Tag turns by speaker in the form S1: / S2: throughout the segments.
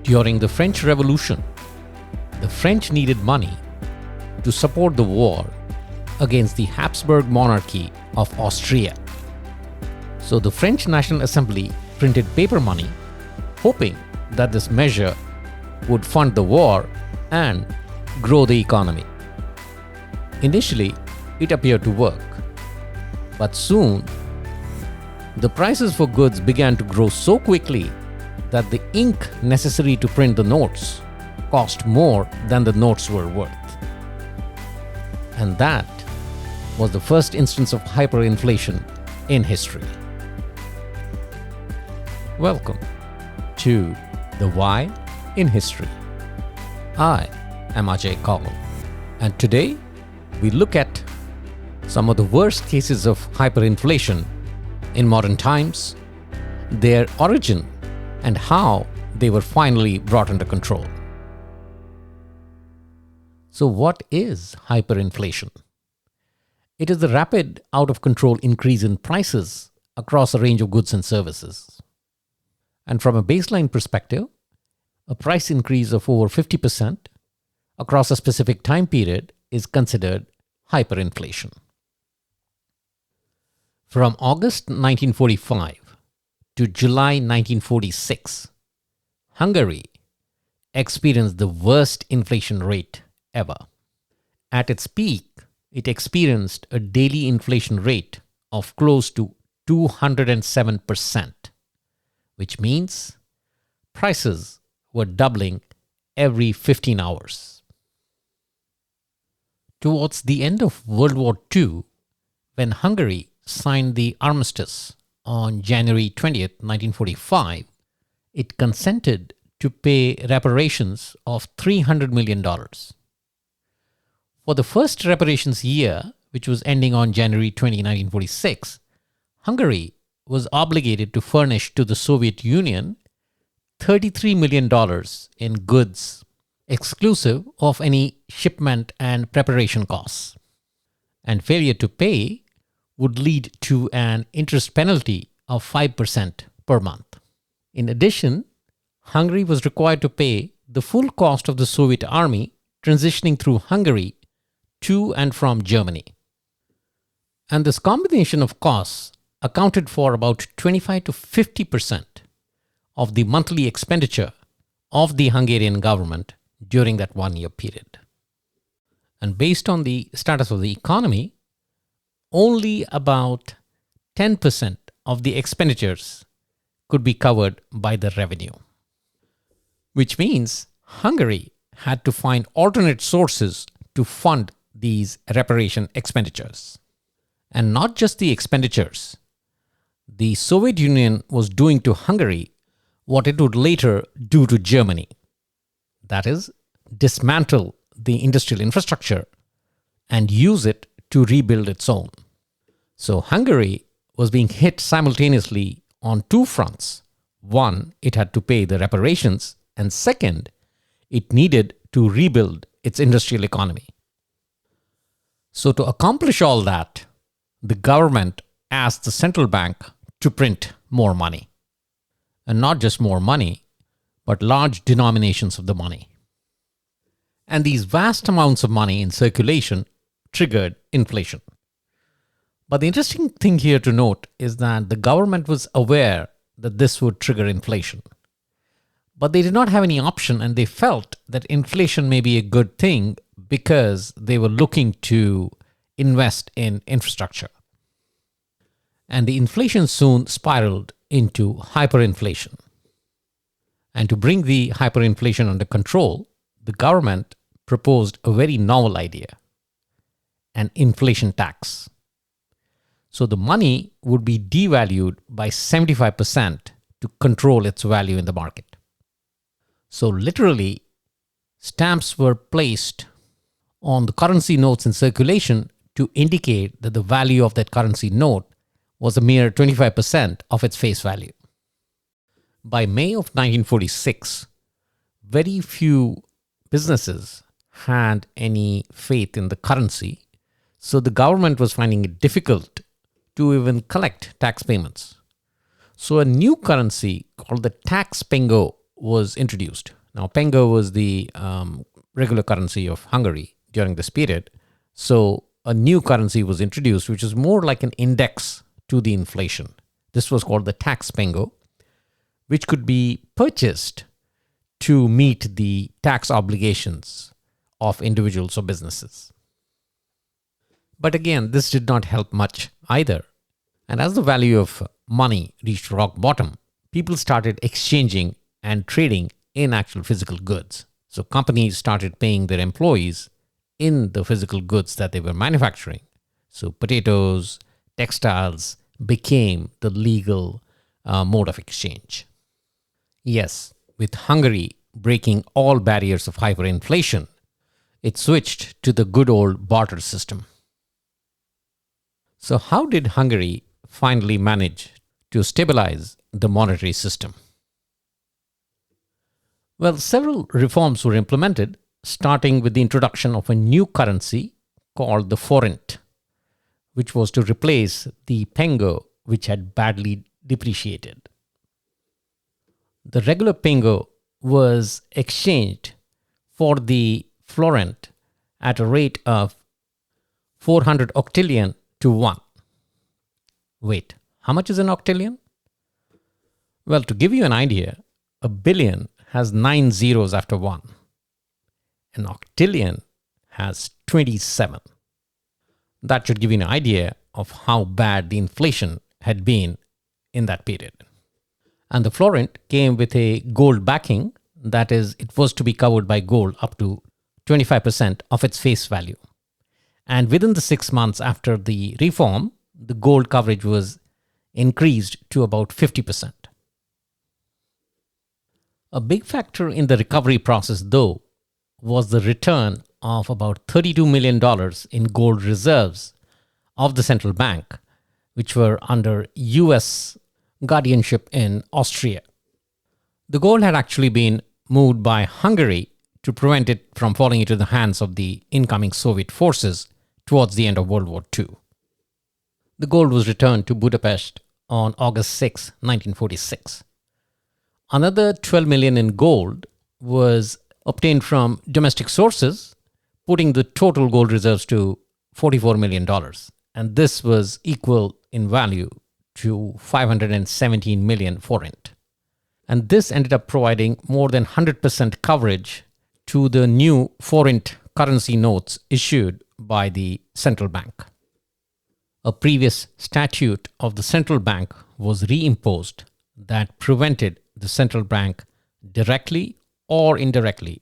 S1: During the French Revolution, the French needed money to support the war against the Habsburg monarchy of Austria. So the French National Assembly printed paper money, hoping that this measure would fund the war and grow the economy. Initially, it appeared to work, but soon the prices for goods began to grow so quickly that the ink necessary to print the notes cost more than the notes were worth. And that was the first instance of hyperinflation in history. Welcome to The Why in History. I am Ajay Kaul, and today we look at some of the worst cases of hyperinflation in modern times, their origin, and how they were finally brought under control. So what is hyperinflation? It is the rapid, out-of-control increase in prices across a range of goods and services. And from a baseline perspective, a price increase of over 50% across a specific time period is considered hyperinflation. From August 1945 to July 1946, Hungary experienced the worst inflation rate ever. At its peak, it experienced a daily inflation rate of close to 207%, which means prices were doubling every 15 hours. Towards the end of World War II, when Hungary signed the armistice on January 20th, 1945, it consented to pay reparations of $300 million. For the first reparations year, which was ending on January 20, 1946, Hungary was obligated to furnish to the Soviet Union $33 million in goods, exclusive of any shipment and preparation costs. And failure to pay would lead to an interest penalty of 5% per month. In addition, Hungary was required to pay the full cost of the Soviet army transitioning through Hungary to and from Germany. And this combination of costs accounted for about 25 to 50% of the monthly expenditure of the Hungarian government during that 1 year period. And based on the status of the economy, only about 10% of the expenditures could be covered by the revenue, which means Hungary had to find alternate sources to fund these reparation expenditures. And not just the expenditures. The Soviet Union was doing to Hungary what it would later do to Germany. That is, dismantle the industrial infrastructure and use it to rebuild its own. So Hungary was being hit simultaneously on two fronts. One, it had to pay the reparations, and second, it needed to rebuild its industrial economy. So to accomplish all that, the government asked the central bank to print more money. And not just more money, but large denominations of the money. And these vast amounts of money in circulation triggered inflation. But the interesting thing here to note is that the government was aware that this would trigger inflation. But they did not have any option, and they felt that inflation may be a good thing because they were looking to invest in infrastructure. And the inflation soon spiraled into hyperinflation. And to bring the hyperinflation under control, the government proposed a very novel idea, an inflation tax. So the money would be devalued by 75% to control its value in the market. So literally, stamps were placed on the currency notes in circulation to indicate that the value of that currency note was a mere 25% of its face value. By May of 1946, very few businesses had any faith in the currency, so the government was finding it difficult to even collect tax payments. So a new currency called the tax pengo was introduced. Now, pengo was the regular currency of Hungary during this period. So a new currency was introduced, which is more like an index to the inflation. This was called the tax pengo, which could be purchased to meet the tax obligations of individuals or businesses. But again, this did not help much either. And as the value of money reached rock bottom, people started exchanging and trading in actual physical goods. So companies started paying their employees in the physical goods that they were manufacturing. So potatoes, textiles became the legal mode of exchange. Yes, with Hungary breaking all barriers of hyperinflation, it switched to the good old barter system. So how did Hungary finally manage to stabilize the monetary system? Well, several reforms were implemented, starting with the introduction of a new currency called the forint, which was to replace the pengo, which had badly depreciated. The regular pengo was exchanged for the florent at a rate of 400 octillion to 1. Wait, how much is an octillion? Well, to give you an idea, a billion has 9 zeros after 1. An octillion has 27. That should give you an idea of how bad the inflation had been in that period. And the florent came with a gold backing, that is, it was to be covered by gold up to 25% of its face value. And within the 6 months after the reform, the gold coverage was increased to about 50%. A big factor in the recovery process, though, was the return of about $32 million in gold reserves of the central bank, which were under US guardianship in Austria. The gold had actually been moved by Hungary to prevent it from falling into the hands of the incoming Soviet forces towards the end of World War II. The gold was returned to Budapest on August 6, 1946. Another 12 million in gold was obtained from domestic sources, putting the total gold reserves to $44 million. And this was equal in value to 517 million forint. And this ended up providing more than 100% coverage to the new forint currency notes issued by the central bank. A previous statute of the central bank was reimposed that prevented the central bank directly or indirectly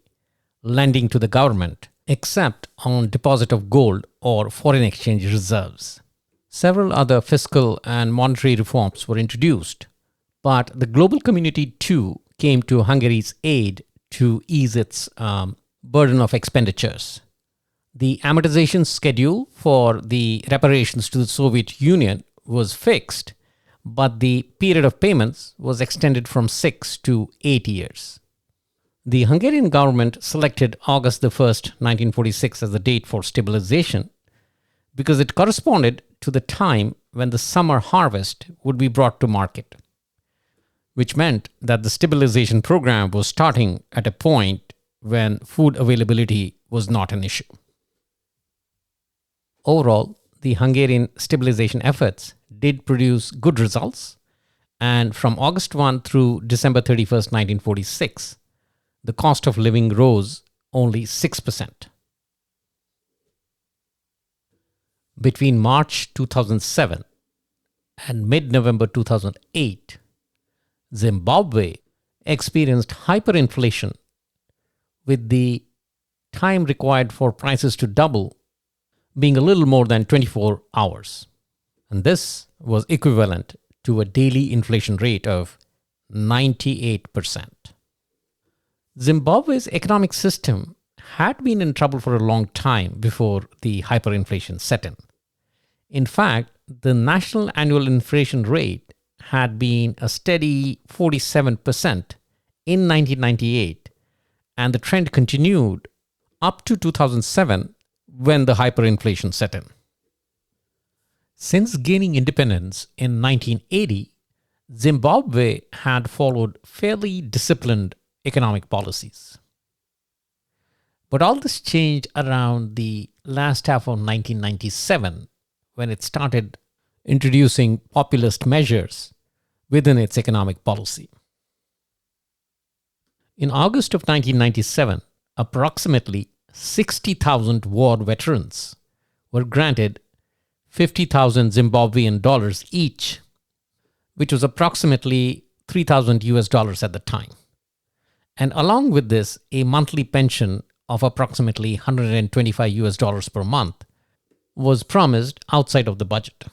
S1: lending to the government except on deposit of gold or foreign exchange reserves. Several other fiscal and monetary reforms were introduced, but the global community too came to Hungary's aid to ease its burden of expenditures. The amortization schedule for the reparations to the Soviet Union was fixed, but the period of payments was extended from 6 to 8 years. The Hungarian government selected August the 1st, 1946 as the date for stabilization because it corresponded to the time when the summer harvest would be brought to market, which meant that the stabilization program was starting at a point when food availability was not an issue. Overall, the Hungarian stabilization efforts did produce good results, and from August 1 through December 31st, 1946, the cost of living rose only 6%. Between March 2007 and mid-November 2008, Zimbabwe experienced hyperinflation, with the time required for prices to double being a little more than 24 hours. And this was equivalent to a daily inflation rate of 98%. Zimbabwe's economic system had been in trouble for a long time before the hyperinflation set in. In fact, the national annual inflation rate had been a steady 47% in 1998, and the trend continued up to 2007 when the hyperinflation set in. Since gaining independence in 1980, Zimbabwe had followed fairly disciplined economic policies. But all this changed around the last half of 1997 when it started introducing populist measures within its economic policy. In August of 1997, approximately 60,000 war veterans were granted 50,000 Zimbabwean dollars each, which was approximately 3,000 US dollars at the time. And along with this, a monthly pension of approximately 125 US dollars per month was promised outside of the budget.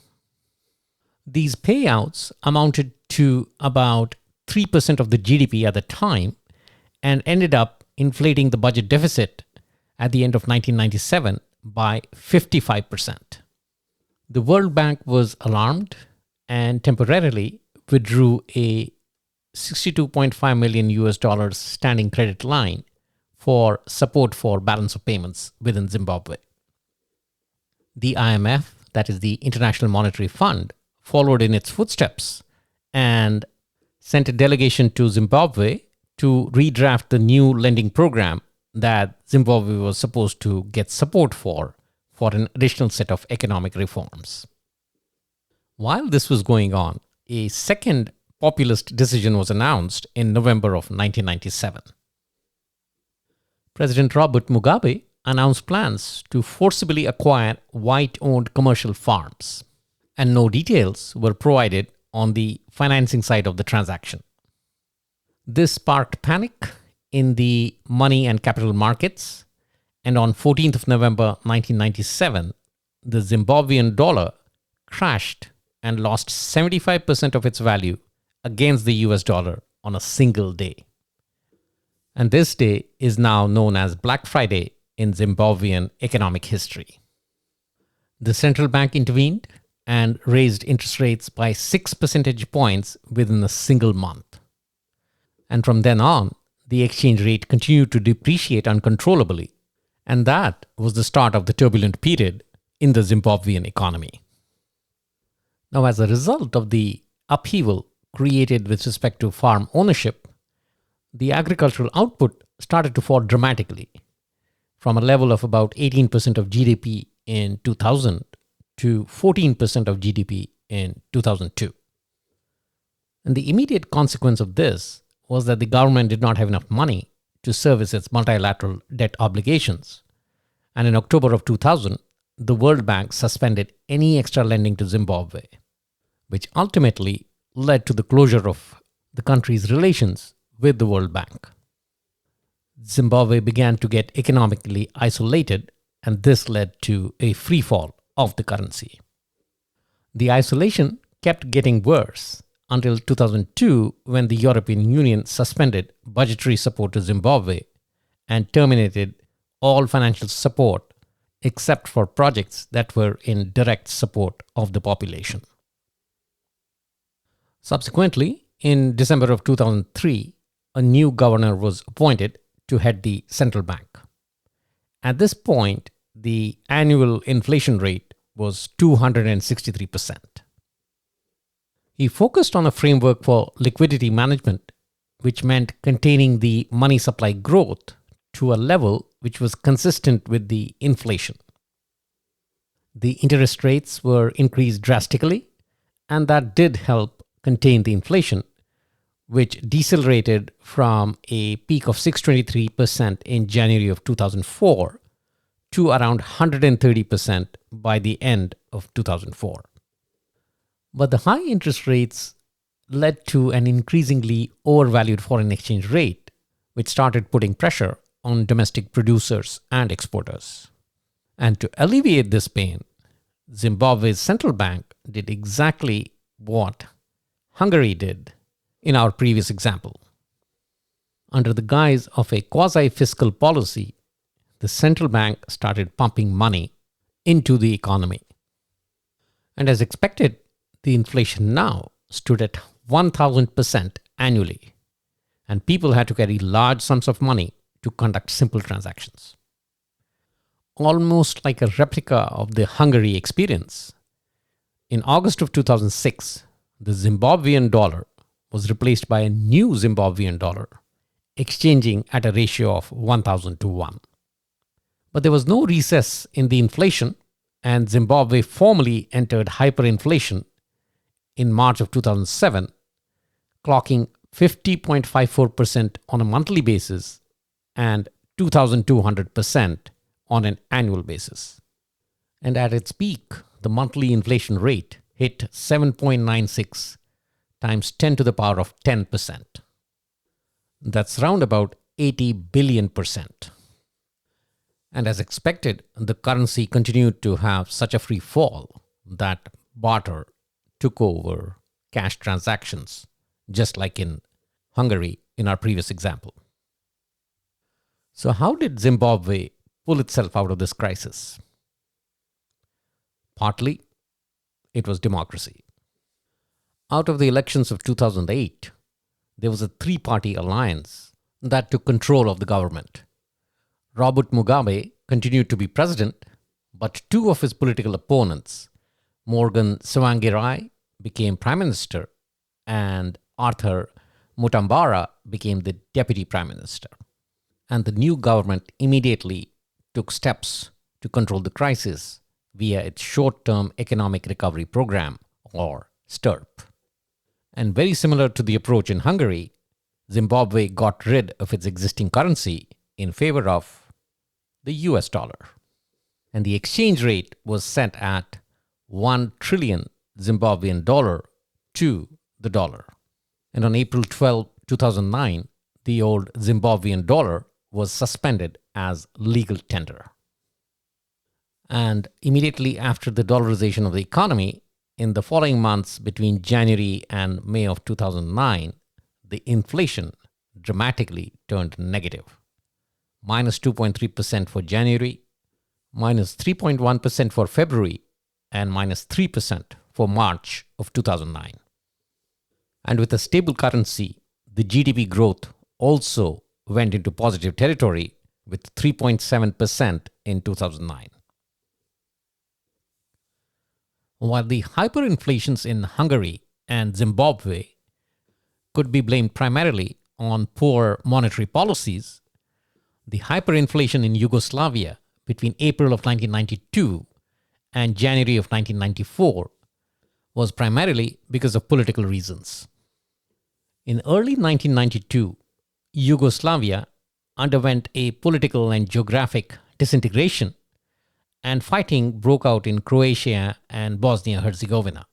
S1: These payouts amounted to about 3% of the GDP at the time and ended up inflating the budget deficit at the end of 1997 by 55%. The World Bank was alarmed and temporarily withdrew a 62.5 million US dollars standing credit line for support for balance of payments within Zimbabwe. The IMF, that is the International Monetary Fund, followed in its footsteps and sent a delegation to Zimbabwe to redraft the new lending program that Zimbabwe was supposed to get support for an additional set of economic reforms. While this was going on, a second populist decision was announced in November of 1997. President Robert Mugabe announced plans to forcibly acquire white-owned commercial farms, and no details were provided on the financing side of the transaction. This sparked panic in the money and capital markets, and on 14th of November 1997, the Zimbabwean dollar crashed and lost 75% of its value against the US dollar on a single day. And this day is now known as Black Friday in Zimbabwean economic history. The central bank intervened and raised interest rates by 6 percentage points within a single month. And from then on, the exchange rate continued to depreciate uncontrollably. And that was the start of the turbulent period in the Zimbabwean economy. Now, as a result of the upheaval created with respect to farm ownership, the agricultural output started to fall dramatically from a level of about 18% of GDP in 2000 to 14% of GDP in 2002. And the immediate consequence of this was that the government did not have enough money to service its multilateral debt obligations. And in October of 2000, the World Bank suspended any extra lending to Zimbabwe, which ultimately led to the closure of the country's relations with the World Bank. Zimbabwe began to get economically isolated, and this led to a free fall of the currency. The isolation kept getting worse until 2002, when the European Union suspended budgetary support to Zimbabwe and terminated all financial support except for projects that were in direct support of the population. Subsequently, in December of 2003, a new governor was appointed to head the central bank. At this point, the annual inflation rate was 263%. He focused on a framework for liquidity management, which meant containing the money supply growth to a level which was consistent with the inflation. The interest rates were increased drastically, and that did help contain the inflation, which decelerated from a peak of 623% in January of 2004 to around 130% by the end of 2004. But the high interest rates led to an increasingly overvalued foreign exchange rate, which started putting pressure on domestic producers and exporters. And to alleviate this pain, Zimbabwe's central bank did exactly what Hungary did in our previous example. Under the guise of a quasi-fiscal policy, the central bank started pumping money into the economy. And as expected, the inflation now stood at 1,000% annually, and people had to carry large sums of money to conduct simple transactions. Almost like a replica of the Hungary experience, in August of 2006, the Zimbabwean dollar was replaced by a new Zimbabwean dollar, exchanging at a ratio of 1,000 to 1. But there was no recess in the inflation, and Zimbabwe formally entered hyperinflation in March of 2007, clocking 50.54% on a monthly basis and 2,200% on an annual basis. And at its peak, the monthly inflation rate hit 7.96 times 10 to the power of 10%. That's round about 80 billion percent. And as expected, the currency continued to have such a free fall that barter took over cash transactions, just like in Hungary in our previous example. So how did Zimbabwe pull itself out of this crisis? Partly, it was democracy. Out of the elections of 2008, there was a three-party alliance that took control of the government. Robert Mugabe continued to be president, but two of his political opponents, Morgan Tsvangirai, became prime minister, and Arthur Mutambara became the deputy prime minister. And the new government immediately took steps to control the crisis via its short-term economic recovery program, or STIRP. And very similar to the approach in Hungary, Zimbabwe got rid of its existing currency in favor of the US dollar. And the exchange rate was set at 1 trillion Zimbabwean dollar to the dollar. And on April 12, 2009, the old Zimbabwean dollar was suspended as legal tender. And immediately after the dollarization of the economy, in the following months between January and May of 2009, the inflation dramatically turned negative. Minus 2.3% for January, minus 3.1% for February, and minus 3% for March of 2009. And with a stable currency, the GDP growth also went into positive territory with 3.7% in 2009. While the hyperinflations in Hungary and Zimbabwe could be blamed primarily on poor monetary policies, the hyperinflation in Yugoslavia between April of 1992 and January of 1994 was primarily because of political reasons. In early 1992, Yugoslavia underwent a political and geographic disintegration, and fighting broke out in Croatia and Bosnia-Herzegovina.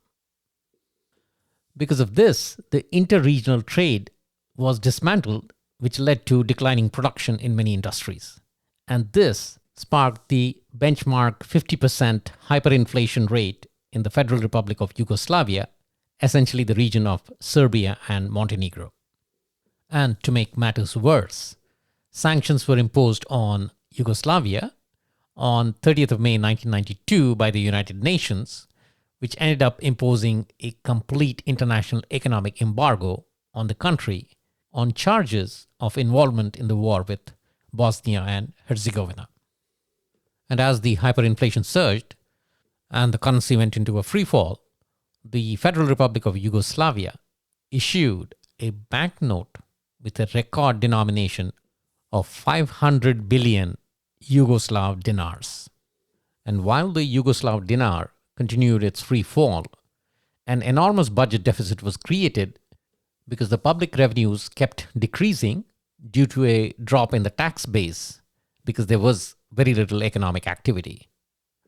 S1: Because of this, the inter-regional trade was dismantled, which led to declining production in many industries. And this sparked the benchmark 50% hyperinflation rate in the Federal Republic of Yugoslavia, essentially the region of Serbia and Montenegro. And to make matters worse, sanctions were imposed on Yugoslavia on 30th of May 1992 by the United Nations, which ended up imposing a complete international economic embargo on the country on charges of involvement in the war with Bosnia and Herzegovina. And as the hyperinflation surged and the currency went into a free fall, the Federal Republic of Yugoslavia issued a banknote with a record denomination of 500 billion Yugoslav dinars. And while the Yugoslav dinar continued its free fall, an enormous budget deficit was created because the public revenues kept decreasing due to a drop in the tax base because there was very little economic activity.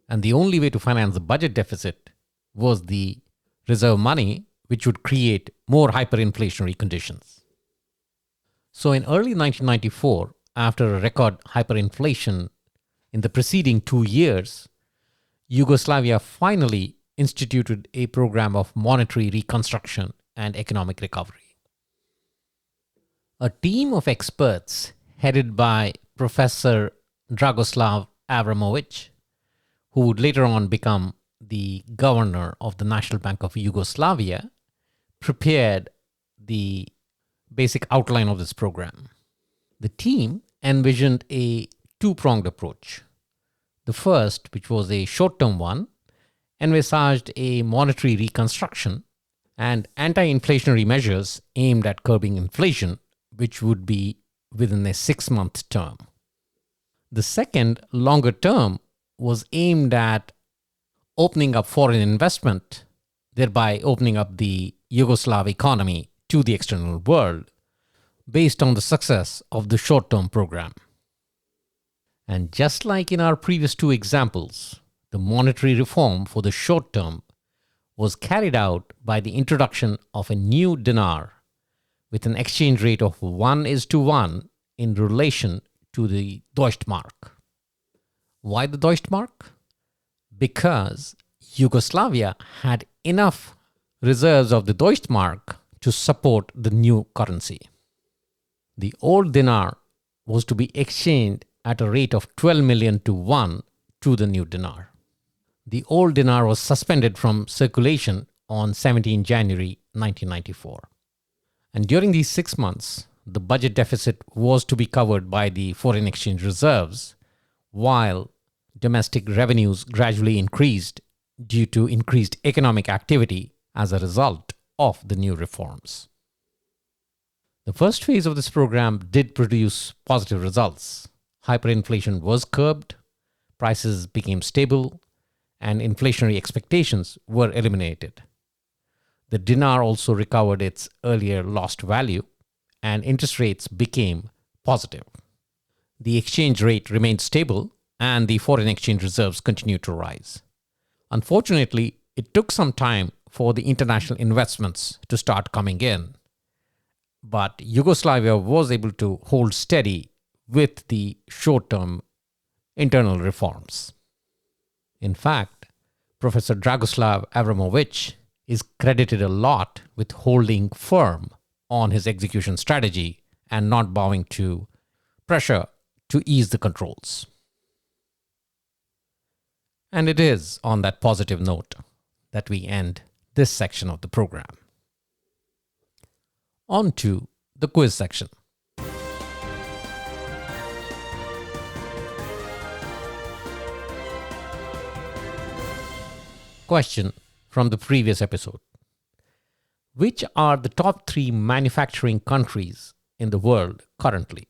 S1: And the only way to finance the budget deficit was the reserve money, which would create more hyperinflationary conditions. So in early 1994, after a record hyperinflation in the preceding 2 years, Yugoslavia finally instituted a program of monetary reconstruction and economic recovery. A team of experts headed by Professor Dragoslav Avramovic, who would later on become the governor of the National Bank of Yugoslavia, prepared the basic outline of this program. The team envisioned a two-pronged approach. The first, which was a short-term one, envisaged a monetary reconstruction and anti-inflationary measures aimed at curbing inflation, which would be within a 6-month term. The second, longer term, was aimed at opening up foreign investment, thereby opening up the Yugoslav economy to the external world, based on the success of the short-term program. And just like in our previous two examples, the monetary reform for the short term was carried out by the introduction of a new dinar with an exchange rate of 1:1 in relation to the Deutschmark. Why the Deutschmark? Because Yugoslavia had enough reserves of the Deutschmark to support the new currency. The old dinar was to be exchanged at a rate of 12 million to 1 to the new dinar. The old dinar was suspended from circulation on 17 January 1994. And during these 6 months, the budget deficit was to be covered by the foreign exchange reserves, while domestic revenues gradually increased due to increased economic activity as a result of the new reforms. The first phase of this program did produce positive results. Hyperinflation was curbed, prices became stable, and inflationary expectations were eliminated. The dinar also recovered its earlier lost value, and interest rates became positive. The exchange rate remained stable, and the foreign exchange reserves continued to rise. Unfortunately, it took some time for the international investments to start coming in, but Yugoslavia was able to hold steady with the short-term internal reforms. In fact, Professor Dragoslav Avramovich is credited a lot with holding firm on his execution strategy and not bowing to pressure to ease the controls. And it is on that positive note that we end this section of the program. On to the quiz section. Question from the previous episode. Which are the top 3 manufacturing countries in the world currently?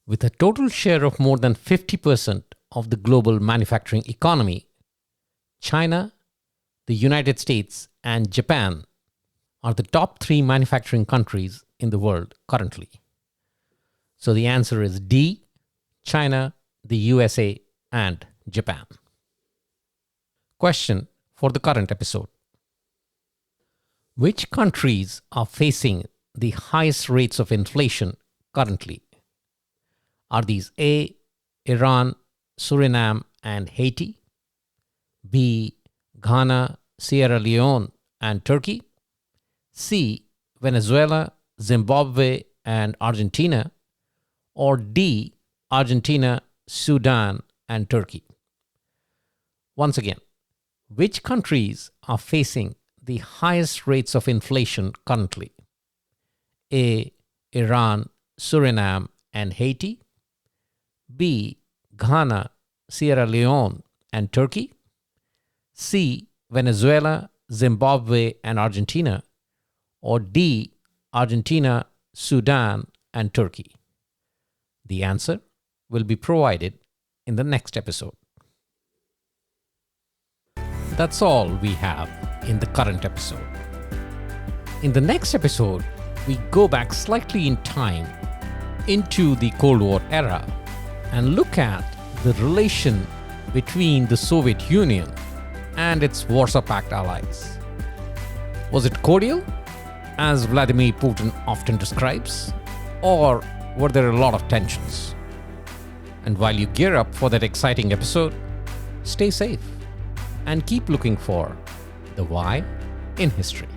S1: With a total share of more than 50% of the global manufacturing economy, China, the United States, and Japan are the top 3 manufacturing countries in the world currently. So the answer is D, China, the USA, and Japan. Question for the current episode. Which countries are facing the highest rates of inflation currently? Are these A, Iran, Suriname, and Haiti? B, Ghana, Sierra Leone, and Turkey? C, Venezuela, Zimbabwe, and Argentina? Or D, Argentina, Sudan, and Turkey? Once again, which countries are facing the highest rates of inflation currently? A, Iran, Suriname, and Haiti? B, Ghana, Sierra Leone, and Turkey? C, Venezuela, Zimbabwe, and Argentina? Or D, Argentina, Sudan, and Turkey? The answer will be provided in the next episode. That's all we have in the current episode. In the next episode, we go back slightly in time into the Cold War era and look at the relation between the Soviet Union and its Warsaw Pact allies. Was it cordial, as Vladimir Putin often describes, or were there a lot of tensions? And while you gear up for that exciting episode, stay safe and keep looking for the why in history.